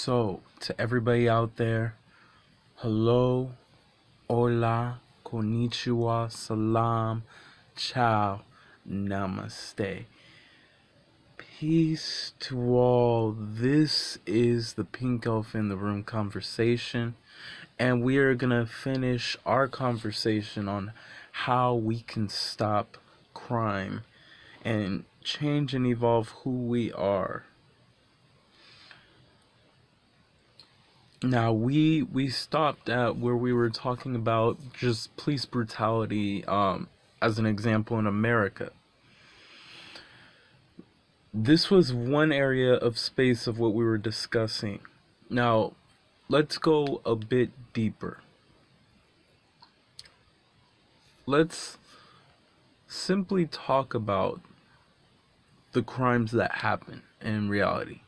So, to everybody out there, hello, hola, Konnichiwa, Salaam, Ciao Namaste. Peace to all. This is the Pink Elf in the Room conversation, and we are going to finish our conversation on how we can stop crime and change and evolve who we are. Now we stopped at where we were talking about just police brutality as an example in America. This was one area of space of what we were discussing. Now, let's go a bit deeper. Let's simply talk about the crimes that happen in reality.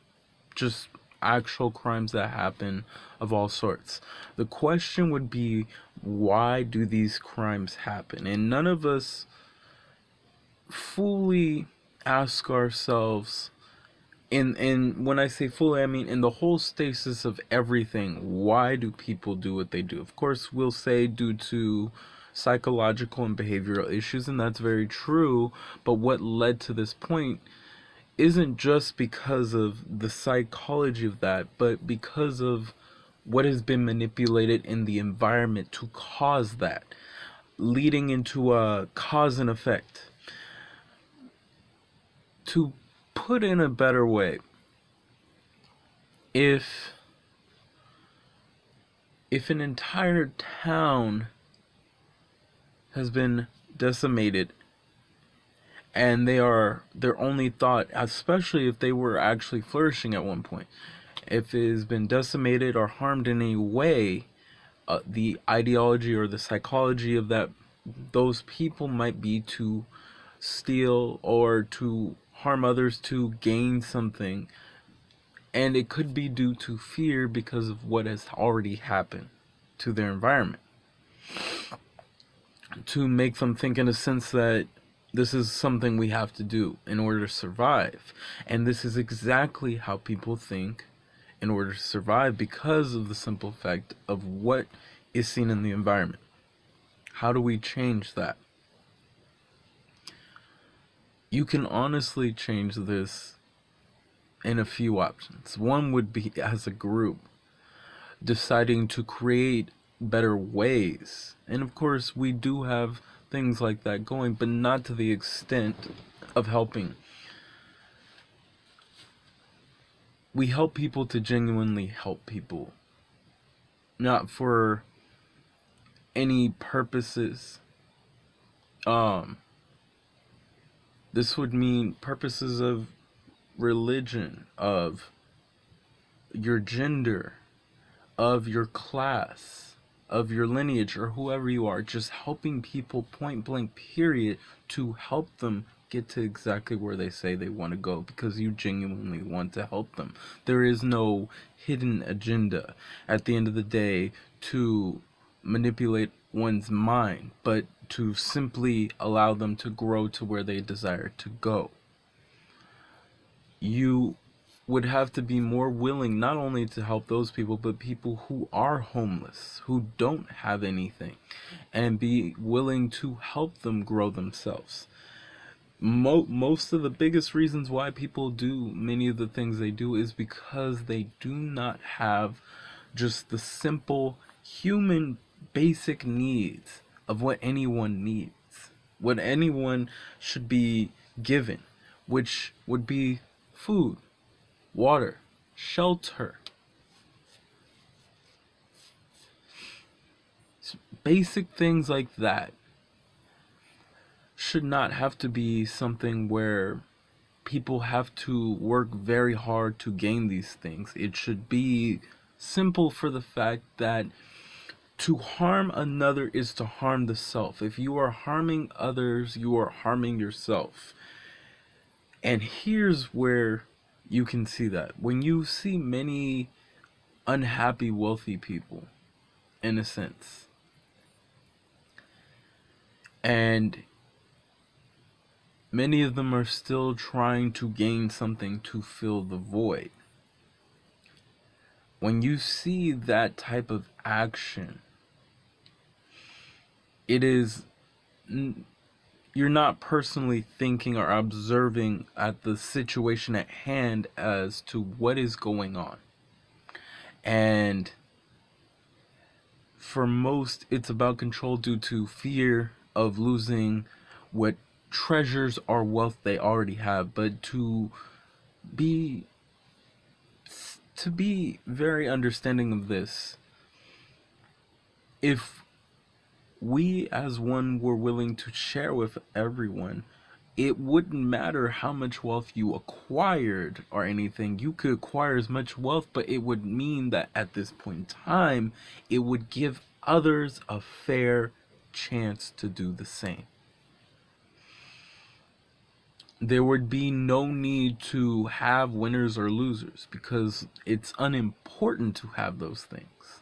Just actual crimes that happen of all sorts. The question would be, why do these crimes happen? And none of us fully ask ourselves, in when I say fully, I mean in the whole stasis of everything, why do people do what they do? Of course, we'll say due to psychological and behavioral issues, and that's very true, but what led to this point isn't just because of the psychology of that, but because of what has been manipulated in the environment to cause that, leading into a cause and effect. To put in a better way, if an entire town has been decimated and their only thought, especially if they were actually flourishing at one point, if it has been decimated or harmed in any way, the ideology or the psychology of those people might be to steal or to harm others to gain something, and it could be due to fear because of what has already happened to their environment, to make them think in a sense that this is something we have to do in order to survive. And this is exactly how people think in order to survive, because of the simple fact of what is seen in the environment. How do we change that? You can honestly change this in a few options. One would be, as a group, deciding to create better ways. And of course, we do have things like that going, but not to the extent of helping. We help people to genuinely help people, not for any purposes. This would mean purposes of religion, of your gender, of your class, of your lineage, or whoever you are. Just helping people, point blank period, to help them get to exactly where they say they want to go, because you genuinely want to help them. There is no hidden agenda at the end of the day to manipulate one's mind, but to simply allow them to grow to where they desire to go. You would have to be more willing not only to help those people, but people who are homeless, who don't have anything, and be willing to help them grow themselves. Most of the biggest reasons why people do many of the things they do is because they do not have just the simple human basic needs of what anyone needs, what anyone should be given, which would be food, water, shelter. Basic things like that should not have to be something where people have to work very hard to gain these things. It should be simple, for the fact that to harm another is to harm the self. If you are harming others, you are harming yourself. And here's where you can see that. When you see many unhappy, wealthy people, in a sense, and many of them are still trying to gain something to fill the void. When you see that type of action, it is, you're not personally thinking or observing at the situation at hand as to what is going on. And for most, it's about control due to fear of losing what treasures or wealth they already have. But be to be very understanding of this, if we as one were willing to share with everyone, it wouldn't matter how much wealth you acquired or anything. You could acquire as much wealth, but it would mean that at this point in time, it would give others a fair chance to do the same. There would be no need to have winners or losers because it's unimportant to have those things.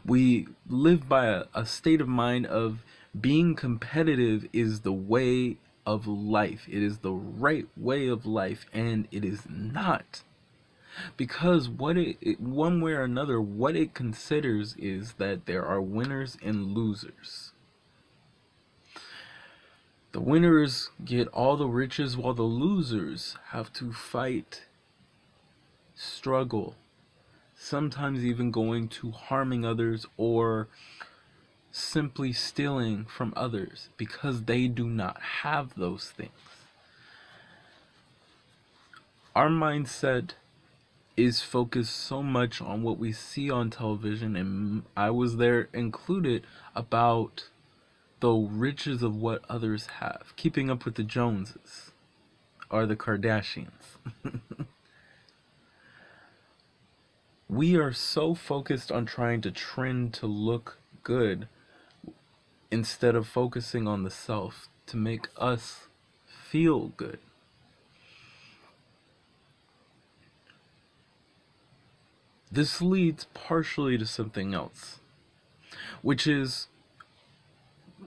We live by a state of mind of being competitive is the way of life. It is the right way of life, and it is not. Because one way or another, what it considers is that there are winners and losers. The winners get all the riches while the losers have to fight, struggle, sometimes even going to harming others or simply stealing from others because they do not have those things. Our mindset is focused so much on what we see on television, and I was there included, about the riches of what others have, keeping up with the Joneses or the Kardashians. We are so focused on trying to trend to look good instead of focusing on the self to make us feel good. This leads partially to something else, which is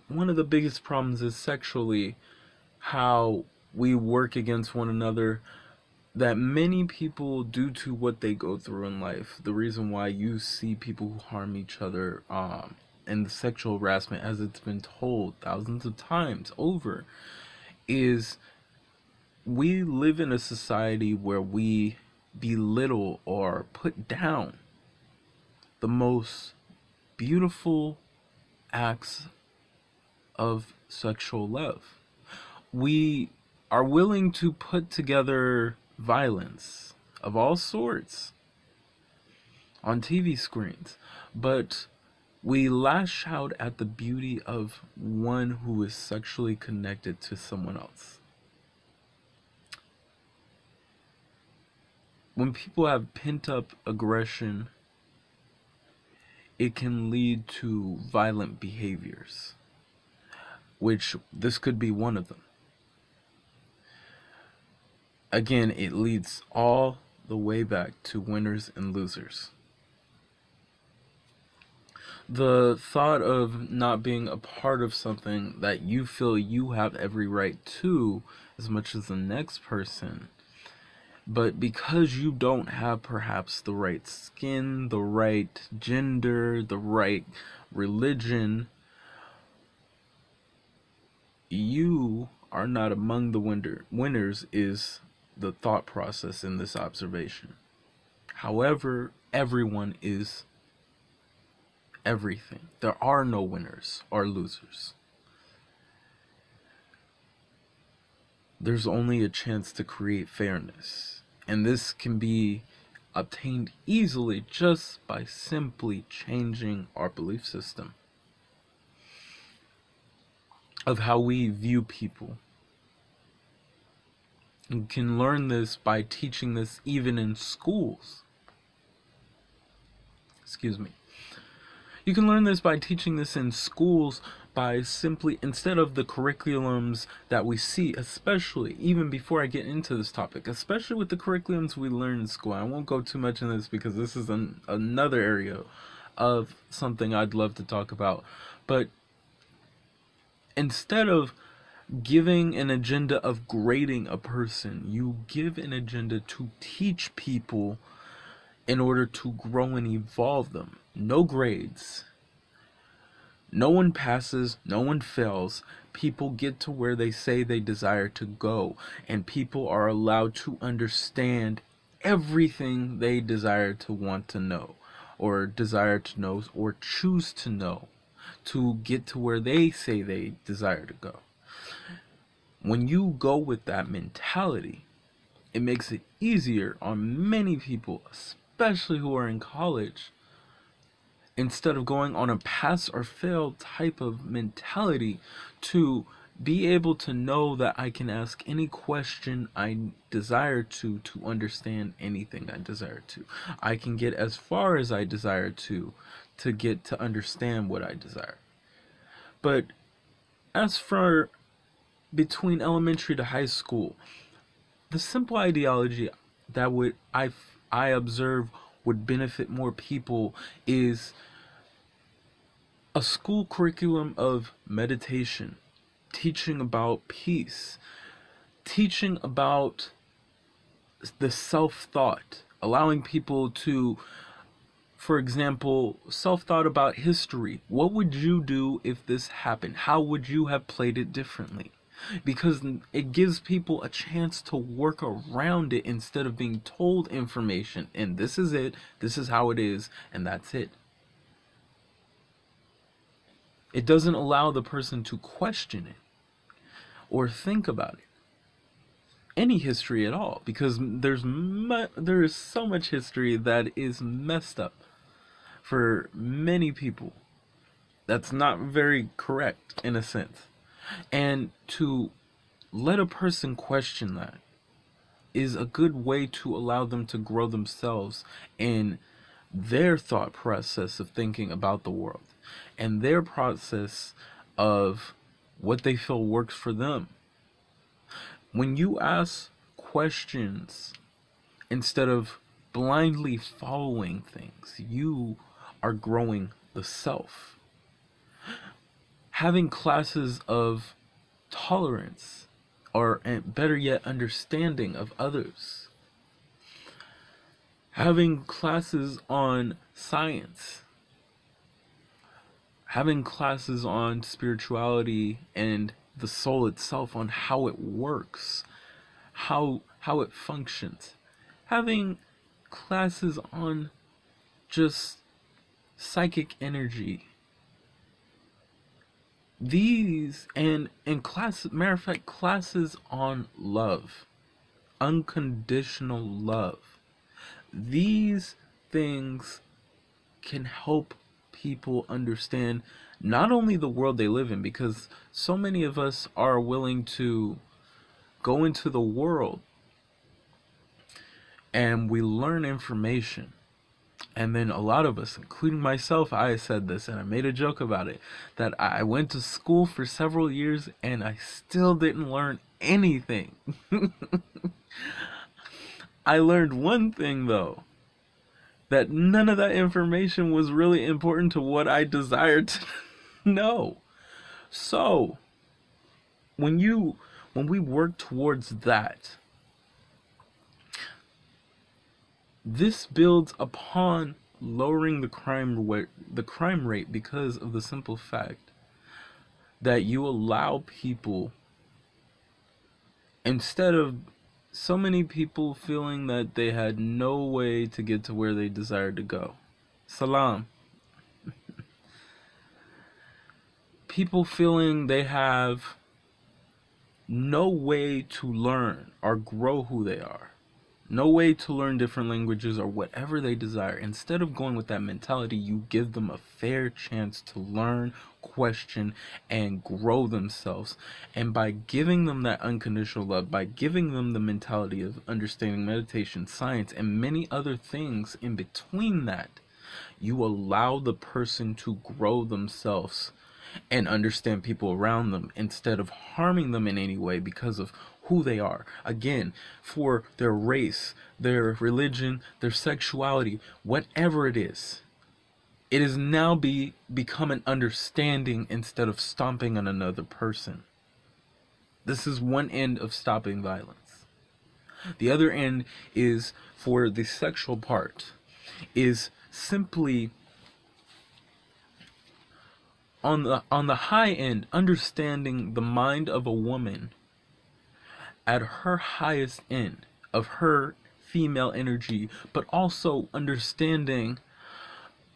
one of the biggest problems is sexually how we work against one another, that many people, due to what they go through in life, the reason why you see people who harm each other, and the sexual harassment, as it's been told thousands of times over, is we live in a society where we belittle or put down the most beautiful acts of sexual love. We are willing to put together violence of all sorts on TV screens, but we lash out at the beauty of one who is sexually connected to someone else. When people have pent-up aggression, it can lead to violent behaviors, which this could be one of them. Again, it leads all the way back to winners and losers. The thought of not being a part of something that you feel you have every right to as much as the next person, but because you don't have perhaps the right skin, the right gender, the right religion, you are not among the winners is the thought process in this observation. However, everyone is everything. There are no winners or losers. There's only a chance to create fairness, and this can be obtained easily just by simply changing our belief system of how we view people. You can learn this by teaching this even in schools. Excuse me. You can learn this by teaching this in schools by simply, instead of the curriculums that we see, especially, even before I get into this topic, especially with the curriculums we learn in school. I won't go too much in this because this is another area of something I'd love to talk about. But instead of giving an agenda of grading a person, you give an agenda to teach people in order to grow and evolve them. No grades. No one passes, no one fails. People get to where they say they desire to go, and people are allowed to understand everything they desire to want to know, or desire to know, or choose to know, to get to where they say they desire to go. When you go with that mentality, it makes it easier on many people, especially who are in college, instead of going on a pass or fail type of mentality, to be able to know that I can ask any question I desire to understand anything I desire to. I can get as far as I desire to get to understand what I desire. But as for between elementary to high school, the simple ideology that I observe would benefit more people is a school curriculum of meditation, teaching about peace, teaching about the self-thought, allowing people to, for example, self-thought about history. What would you do if this happened? How would you have played it differently? Because it gives people a chance to work around it instead of being told information, and this is it, this is how it is, and that's it. It doesn't allow the person to question it or think about it, any history at all, because there is so much history that is messed up for many people. That's not very correct in a sense. And to let a person question that is a good way to allow them to grow themselves in their thought process of thinking about the world and their process of what they feel works for them. When you ask questions instead of blindly following things, you are growing the self. Having classes of tolerance, or better yet, understanding of others. Having classes on science. Having classes on spirituality and the soul itself, on how it works, how it functions. Having classes on just psychic energy. These and matter of fact, classes on love, unconditional love. These things can help people understand not only the world they live in, because so many of us are willing to go into the world and we learn information. And then a lot of us, including myself, I said this and I made a joke about it, that I went to school for several years and I still didn't learn anything. I learned one thing though, that none of that information was really important to what I desired to know. So, when we work towards that, this builds upon lowering the crime rate because of the simple fact that you allow people, instead of so many people feeling that they had no way to get to where they desired to go. Salaam. People feeling they have no way to learn or grow who they are. No way to learn different languages or whatever they desire. Instead of going with that mentality, you give them a fair chance to learn, question, and grow themselves. And by giving them that unconditional love, by giving them the mentality of understanding meditation, science, and many other things in between that, you allow the person to grow themselves and understand people around them instead of harming them in any way because of who they are. Again, for their race, their religion, their sexuality, whatever it is now become an understanding instead of stomping on another person. This is one end of stopping violence. The other end is for the sexual part. is simply on the high end, understanding the mind of a woman at her highest end of her female energy, but also understanding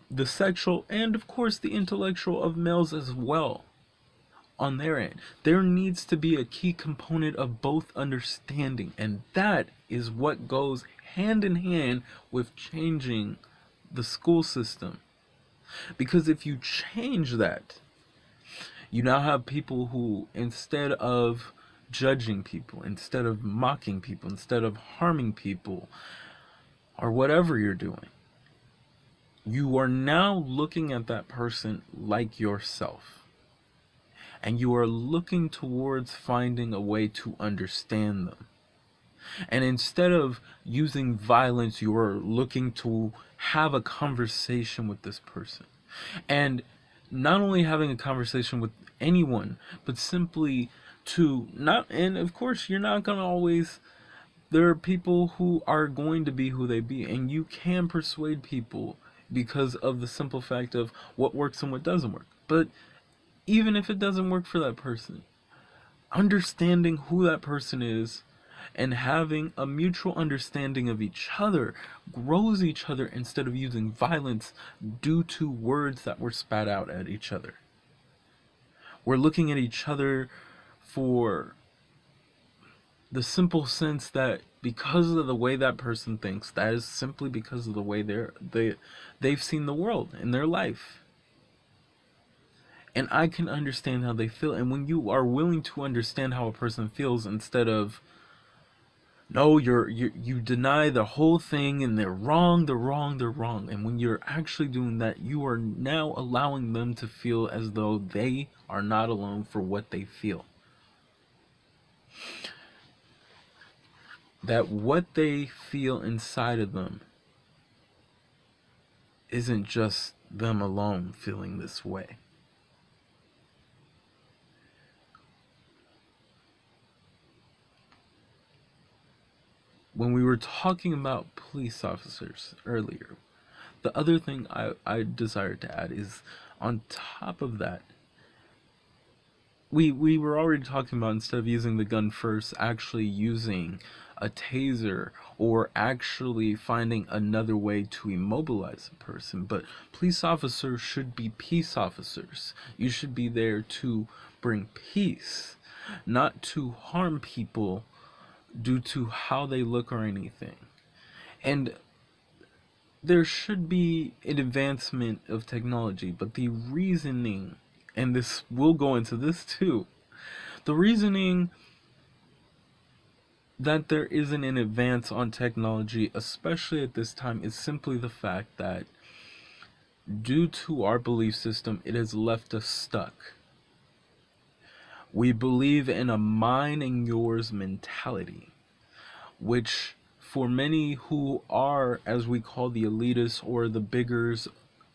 the sexual and of course the intellectual of males as well. On their end, there needs to be a key component of both understanding, and that is what goes hand in hand with changing the school system. Because if you change that, you now have people who, instead of judging people, instead of mocking people, instead of harming people, or whatever you're doing, you are now looking at that person like yourself. And you are looking towards finding a way to understand them. And instead of using violence, you are looking to have a conversation with this person. And not only having a conversation with anyone, but simply to not, and of course, you're not going to always, there are people who are going to be who they be, and you can persuade people because of the simple fact of what works and what doesn't work. But even if it doesn't work for that person, understanding who that person is and having a mutual understanding of each other grows each other instead of using violence due to words that were spat out at each other. We're looking at each other for the simple sense that because of the way that person thinks, that is simply because of the way they've seen the world in their life. And I can understand how they feel. And when you are willing to understand how a person feels instead of, no, you deny the whole thing and they're wrong. And when you're actually doing that, you are now allowing them to feel as though they are not alone for what they feel. That what they feel inside of them isn't just them alone feeling this way. When we were talking about police officers earlier, the other thing I desired to add is, on top of that, we were already talking about, instead of using the gun first, actually using a taser or actually finding another way to immobilize a person. But police officers should be peace officers. You should be there to bring peace, not to harm people due to how they look or anything. And there should be an advancement of technology, but the reasoning, and this will go into this too, the reasoning that there isn't an advance on technology, especially at this time, is simply the fact that due to our belief system, it has left us stuck. We believe in a mine and yours mentality, which for many who are, as we call the elitists or the biggers,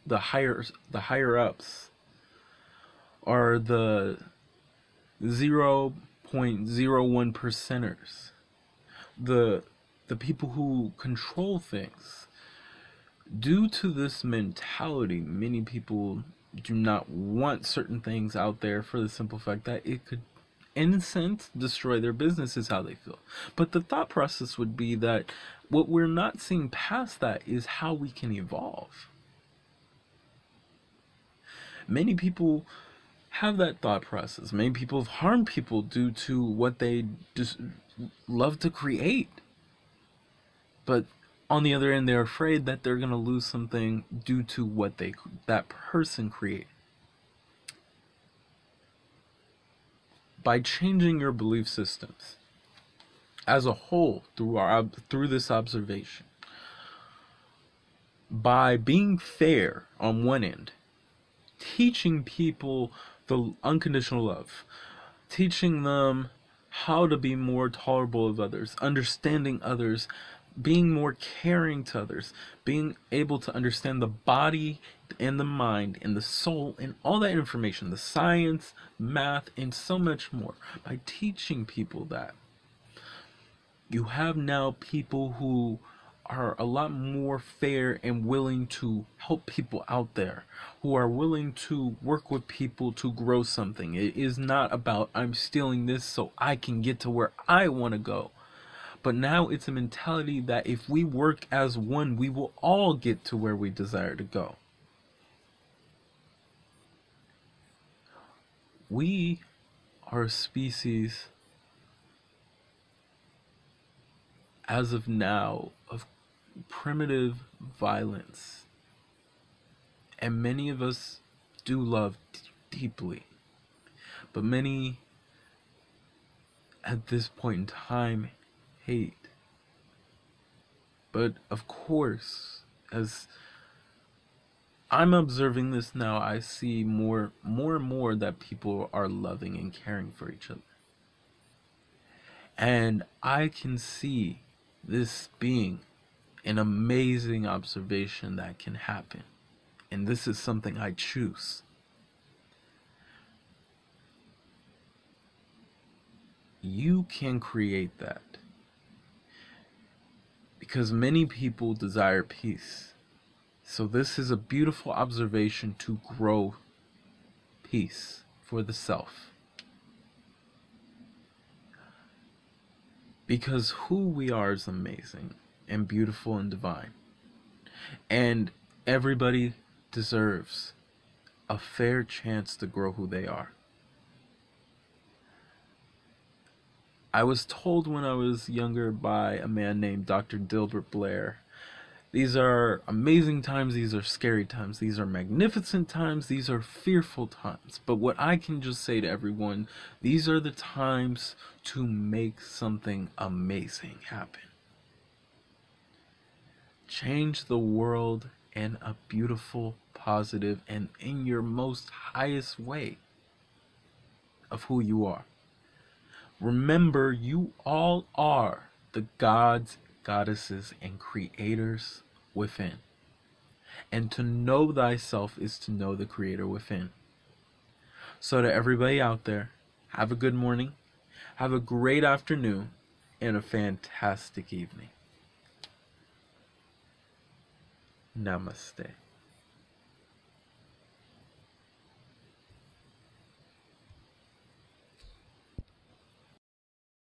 the higher ups, are the 0.01 percenters, the people who control things. Due to this mentality, many people do not want certain things out there for the simple fact that it could, in a sense, destroy their businesses, how they feel. But the thought process would be that what we're not seeing past that is how we can evolve. Many people have that thought process. Many people have harmed people due to what they just love to create. But on the other end, they're afraid that they're going to lose something due to what that person created. By changing your belief systems as a whole through this observation, by being fair on one end, teaching people the unconditional love, teaching them how to be more tolerable of others, understanding others, being more caring to others, being able to understand the body and the mind and the soul and all that information, the science, math, and so much more. By teaching people that, you have now people who are a lot more fair and willing to help people out there, who are willing to work with people to grow something. It is not about I'm stealing this so I can get to where I want to go. But now it's a mentality that if we work as one, we will all get to where we desire to go. We are a species, as of now, of primitive violence. And many of us do love deeply. But many, at this point in time, hate. But of course, as I'm observing this now, I see more and more that people are loving and caring for each other. And I can see this being an amazing observation that can happen. And this is something I choose. You can create that. Because many people desire peace. So this is a beautiful observation to grow peace for the self. Because who we are is amazing and beautiful and divine. And everybody deserves a fair chance to grow who they are. I was told when I was younger by a man named Dr. Dilbert Blair, these are amazing times, these are scary times, these are magnificent times, these are fearful times. But what I can just say to everyone, these are the times to make something amazing happen. Change the world in a beautiful, positive, and in your most highest way of who you are. Remember, you all are the gods, goddesses, and creators within. And to know thyself is to know the creator within. So to everybody out there, have a good morning, have a great afternoon, and a fantastic evening. Namaste.